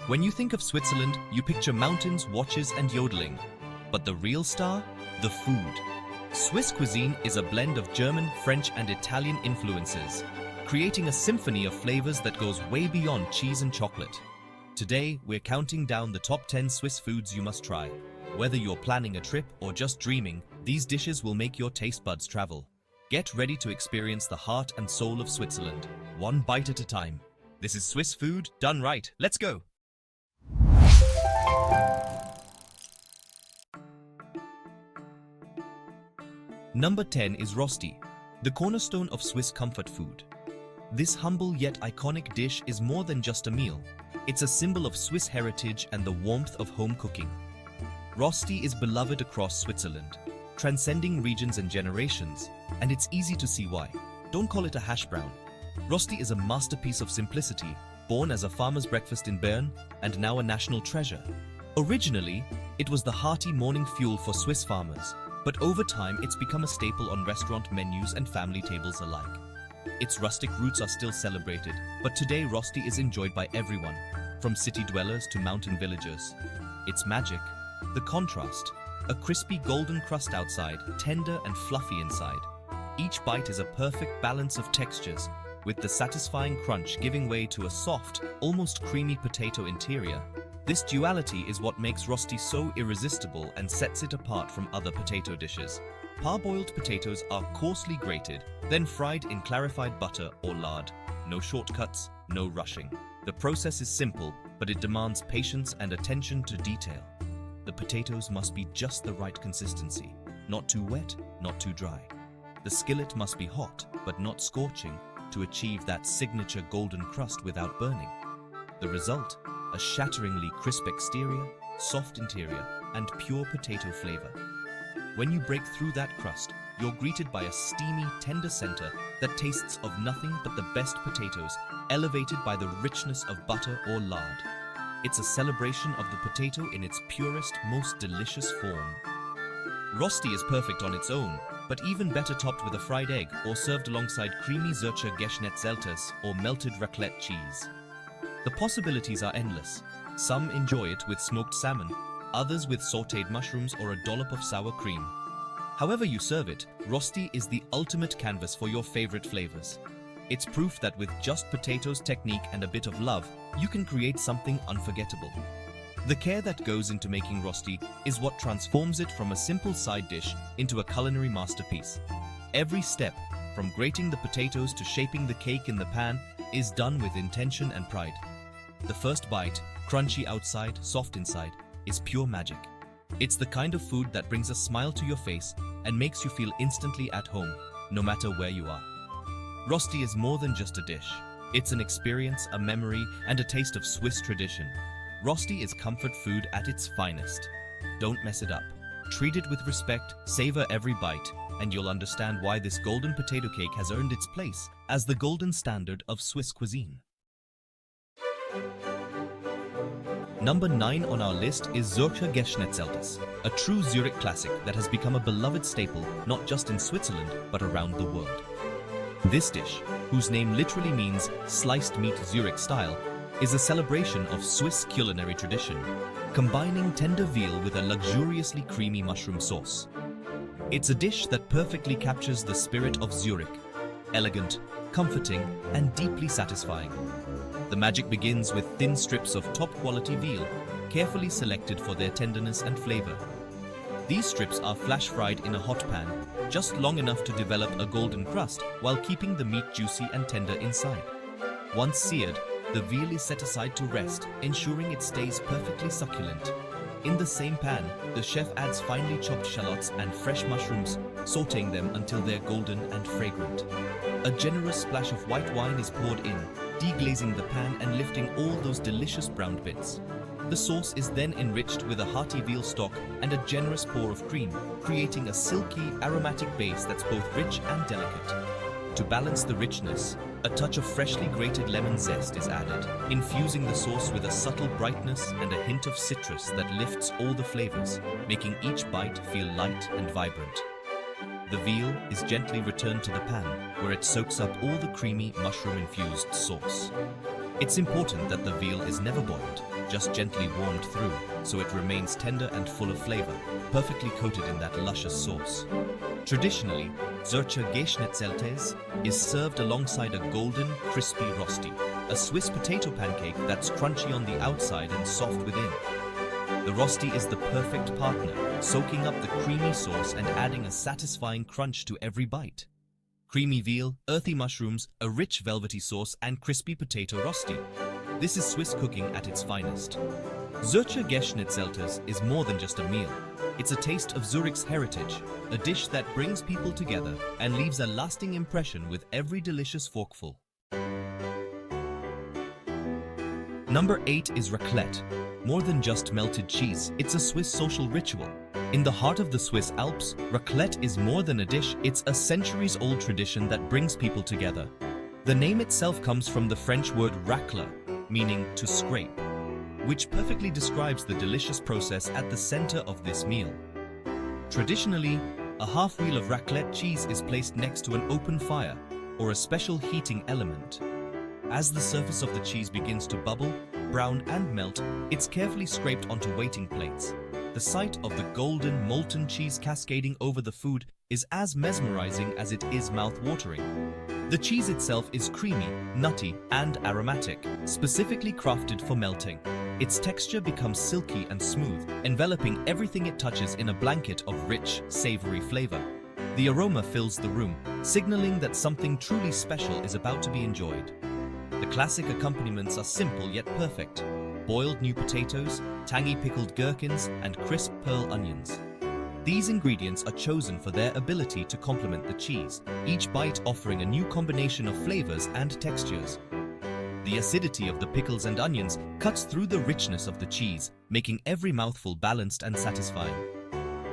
When you think of Switzerland, you picture mountains, watches, and yodeling. But the real star? The food. Swiss cuisine is a blend of German, French, and Italian influences, creating a symphony of flavors that goes way beyond cheese and chocolate. Today, we're counting down the top 10 Swiss foods you must try. Whether you're planning a trip or just dreaming, these dishes will make your taste buds travel. Get ready to experience the heart and soul of Switzerland, one bite at a time. This is Swiss food done right. Let's go! Number 10 is Rösti, the cornerstone of Swiss comfort food. This humble yet iconic dish is more than just a meal. It's a symbol of Swiss heritage and the warmth of home cooking. Rösti is beloved across Switzerland, transcending regions and generations, and it's easy to see why. Don't call it a hash brown. Rösti is a masterpiece of simplicity, born as a farmer's breakfast in Bern and now a national treasure. Originally, it was the hearty morning fuel for Swiss farmers, but over time it's become a staple on restaurant menus and family tables alike. Its rustic roots are still celebrated, but today Rösti is enjoyed by everyone, from city dwellers to mountain villagers. Its magic, the contrast, a crispy golden crust outside, tender and fluffy inside. Each bite is a perfect balance of textures, with the satisfying crunch giving way to a soft, almost creamy potato interior. This duality is what makes Rösti so irresistible and sets it apart from other potato dishes. Parboiled potatoes are coarsely grated, then fried in clarified butter or lard. No shortcuts, no rushing. The process is simple, but it demands patience and attention to detail. The potatoes must be just the right consistency, not too wet, not too dry. The skillet must be hot, but not scorching, to achieve that signature golden crust without burning. The result? A shatteringly crisp exterior, soft interior, and pure potato flavor. When you break through that crust, you're greeted by a steamy, tender center that tastes of nothing but the best potatoes, elevated by the richness of butter or lard. It's a celebration of the potato in its purest, most delicious form. Rösti is perfect on its own, but even better topped with a fried egg or served alongside creamy Zürcher Geschnetzeltes or melted raclette cheese. The possibilities are endless. Some enjoy it with smoked salmon, others with sautéed mushrooms or a dollop of sour cream. However you serve it, Rösti is the ultimate canvas for your favorite flavors. It's proof that with just potatoes, technique, and a bit of love, you can create something unforgettable. The care that goes into making Rösti is what transforms it from a simple side dish into a culinary masterpiece. Every step, from grating the potatoes to shaping the cake in the pan, is done with intention and pride. The first bite, crunchy outside, soft inside, is pure magic. It's the kind of food that brings a smile to your face and makes you feel instantly at home, no matter where you are. Rösti is more than just a dish. It's an experience, a memory, and a taste of Swiss tradition. Rösti is comfort food at its finest. Don't mess it up. Treat it with respect, savor every bite, and you'll understand why this golden potato cake has earned its place as the golden standard of Swiss cuisine. Number 9 on our list is Zürcher Geschnetzeltes, a true Zurich classic that has become a beloved staple not just in Switzerland but around the world. This dish, whose name literally means sliced meat Zurich style, is a celebration of Swiss culinary tradition, combining tender veal with a luxuriously creamy mushroom sauce. It's a dish that perfectly captures the spirit of Zurich, elegant, comforting, and deeply satisfying. The magic begins with thin strips of top-quality veal, carefully selected for their tenderness and flavor. These strips are flash-fried in a hot pan, just long enough to develop a golden crust while keeping the meat juicy and tender inside. Once seared, the veal is set aside to rest, ensuring it stays perfectly succulent. In the same pan, the chef adds finely chopped shallots and fresh mushrooms, sautéing them until they're golden and fragrant. A generous splash of white wine is poured in, deglazing the pan and lifting all those delicious browned bits. The sauce is then enriched with a hearty veal stock and a generous pour of cream, creating a silky, aromatic base that's both rich and delicate. To balance the richness, a touch of freshly grated lemon zest is added, infusing the sauce with a subtle brightness and a hint of citrus that lifts all the flavors, making each bite feel light and vibrant. The veal is gently returned to the pan, where it soaks up all the creamy, mushroom-infused sauce. It's important that the veal is never boiled. just gently warmed through, so it remains tender and full of flavor, perfectly coated in that luscious sauce. Traditionally, Zürcher Geschnetzeltes is served alongside a golden, crispy Rösti, a Swiss potato pancake that's crunchy on the outside and soft within. The Rösti is the perfect partner, soaking up the creamy sauce and adding a satisfying crunch to every bite. Creamy veal, earthy mushrooms, a rich velvety sauce, and crispy potato Rösti. This is Swiss cooking at its finest. Zürcher Geschnetzeltes is more than just a meal. It's a taste of Zurich's heritage, a dish that brings people together and leaves a lasting impression with every delicious forkful. Number 8 is raclette. More than just melted cheese, it's a Swiss social ritual. In the heart of the Swiss Alps, raclette is more than a dish, it's a centuries-old tradition that brings people together. The name itself comes from the French word racler, meaning to scrape, which perfectly describes the delicious process at the center of this meal. Traditionally, a half wheel of raclette cheese is placed next to an open fire or a special heating element. As the surface of the cheese begins to bubble, brown and melt, it's carefully scraped onto waiting plates. The sight of the golden, molten cheese cascading over the food is as mesmerizing as it is mouth-watering. The cheese itself is creamy, nutty, and aromatic, specifically crafted for melting. Its texture becomes silky and smooth, enveloping everything it touches in a blanket of rich, savory flavor. The aroma fills the room, signaling that something truly special is about to be enjoyed. The classic accompaniments are simple yet perfect: boiled new potatoes, tangy pickled gherkins, and crisp pearl onions. These ingredients are chosen for their ability to complement the cheese, each bite offering a new combination of flavors and textures. The acidity of the pickles and onions cuts through the richness of the cheese, making every mouthful balanced and satisfying.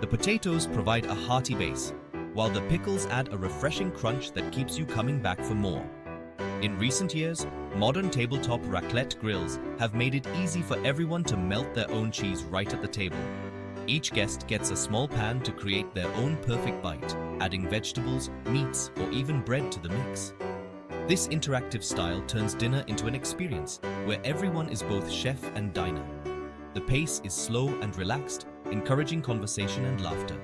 The potatoes provide a hearty base, while the pickles add a refreshing crunch that keeps you coming back for more. In recent years, modern tabletop raclette grills have made it easy for everyone to melt their own cheese right at the table. Each guest gets a small pan to create their own perfect bite, adding vegetables, meats, or even bread to the mix. This interactive style turns dinner into an experience where everyone is both chef and diner. The pace is slow and relaxed, encouraging conversation and laughter.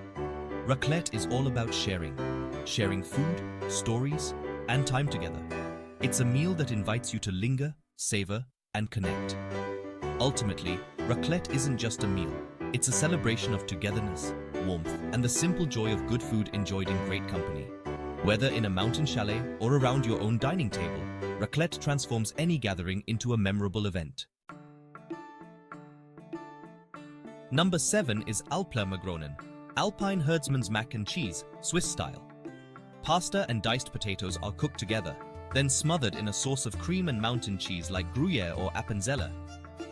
Raclette is all about sharing food, stories, and time together. It's a meal that invites you to linger, savor, and connect. Ultimately, raclette isn't just a meal. It's a celebration of togetherness, warmth, and the simple joy of good food enjoyed in great company. Whether in a mountain chalet or around your own dining table, raclette transforms any gathering into a memorable event. Number 7 is Älplermagronen, Alpine Herdsman's mac and cheese, Swiss style. Pasta and diced potatoes are cooked together, then smothered in a sauce of cream and mountain cheese like Gruyere or Appenzeller.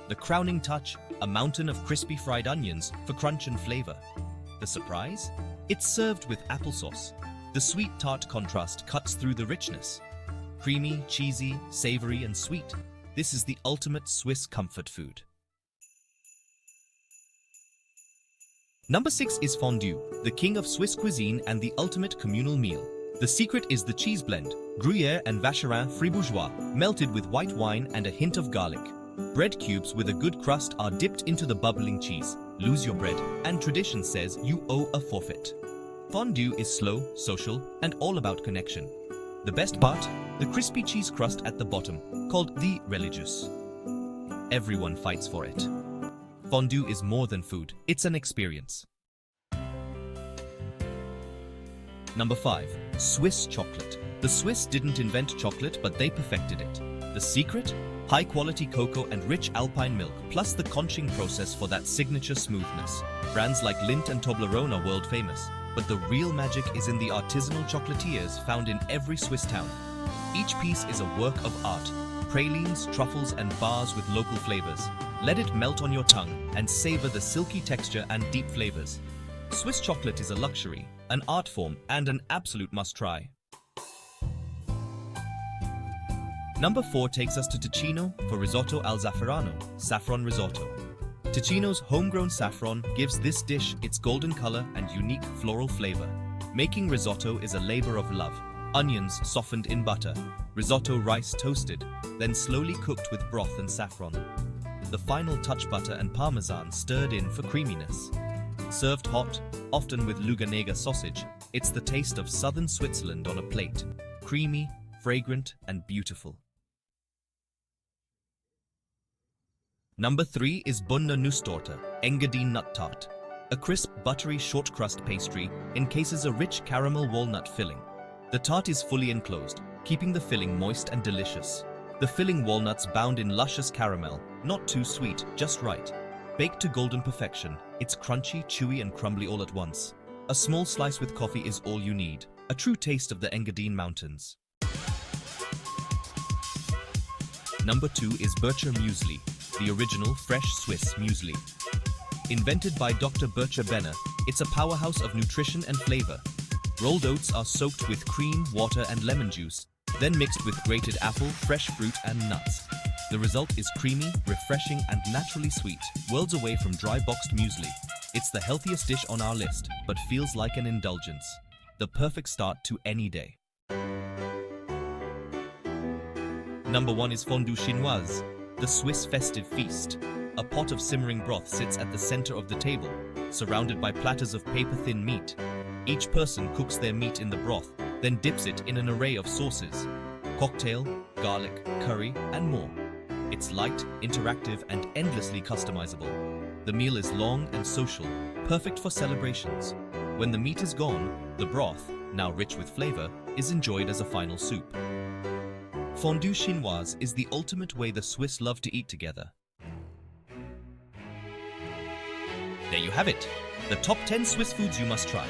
The crowning touch, a mountain of crispy fried onions for crunch and flavor. The surprise? It's served with applesauce. The sweet-tart contrast cuts through the richness. Creamy, cheesy, savory, and sweet. This is the ultimate Swiss comfort food. Number 6 is fondue, the king of Swiss cuisine and the ultimate communal meal. The secret is the cheese blend, Gruyere and Vacherin Fribourgeois, melted with white wine and a hint of garlic. Bread cubes with a good crust are dipped into the bubbling cheese. Lose your bread, and tradition says you owe a forfeit. Fondue is slow, social, and all about connection. The best part? The crispy cheese crust at the bottom, called the religious. Everyone fights for it. Fondue is more than food, it's an experience. Number 5. Swiss chocolate. The Swiss didn't invent chocolate, but they perfected it. The secret? High-quality cocoa and rich Alpine milk, plus the conching process for that signature smoothness. Brands like Lindt and Toblerone are world famous, but the real magic is in the artisanal chocolatiers found in every Swiss town. Each piece is a work of art. Pralines, truffles, and bars with local flavors. Let it melt on your tongue and savor the silky texture and deep flavors. Swiss chocolate is a luxury, an art form, and an absolute must-try. Number 4 takes us to Ticino for risotto al zafferano, saffron risotto. Ticino's homegrown saffron gives this dish its golden color and unique floral flavor. Making risotto is a labor of love. Onions softened in butter, risotto rice toasted, then slowly cooked with broth and saffron. the final touch butter and parmesan stirred in for creaminess. Served hot, often with Luganaga sausage, it's the taste of southern Switzerland on a plate. Creamy, fragrant, and beautiful. Number 3 is Bunde Nusstorte, Engadine nut tart. A crisp, buttery, short crust pastry encases a rich caramel walnut filling. The tart is fully enclosed, keeping the filling moist and delicious. The filling walnuts bound in luscious caramel, not too sweet, just right. Baked to golden perfection, it's crunchy, chewy, and crumbly all at once. A small slice with coffee is all you need. A true taste of the Engadine Mountains. Number 2 is Birchermüesli, the original fresh Swiss muesli. Invented by Dr. Bircher Benner, it's a powerhouse of nutrition and flavor. Rolled oats are soaked with cream, water, and lemon juice, then mixed with grated apple, fresh fruit, and nuts. The result is creamy, refreshing, and naturally sweet, worlds away from dry boxed muesli. It's the healthiest dish on our list, but feels like an indulgence. The perfect start to any day. Number 1 is Fondue Chinoise, the Swiss festive feast. A pot of simmering broth sits at the center of the table, surrounded by platters of paper-thin meat. Each person cooks their meat in the broth, then dips it in an array of sauces: cocktail, garlic, curry, and more. It's light, interactive, and endlessly customizable. The meal is long and social, perfect for celebrations. When the meat is gone, the broth, now rich with flavor, is enjoyed as a final soup. Fondue Chinoise is the ultimate way the Swiss love to eat together. There you have it, the top 10 Swiss foods you must try.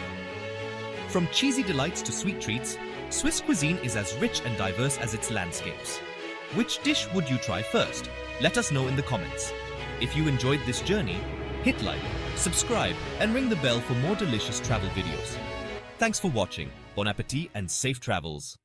From cheesy delights to sweet treats, Swiss cuisine is as rich and diverse as its landscapes. Which dish would you try first? Let us know in the comments. If you enjoyed this journey, hit like, subscribe, and ring the bell for more delicious travel videos. Thanks for watching, bon appétit and safe travels.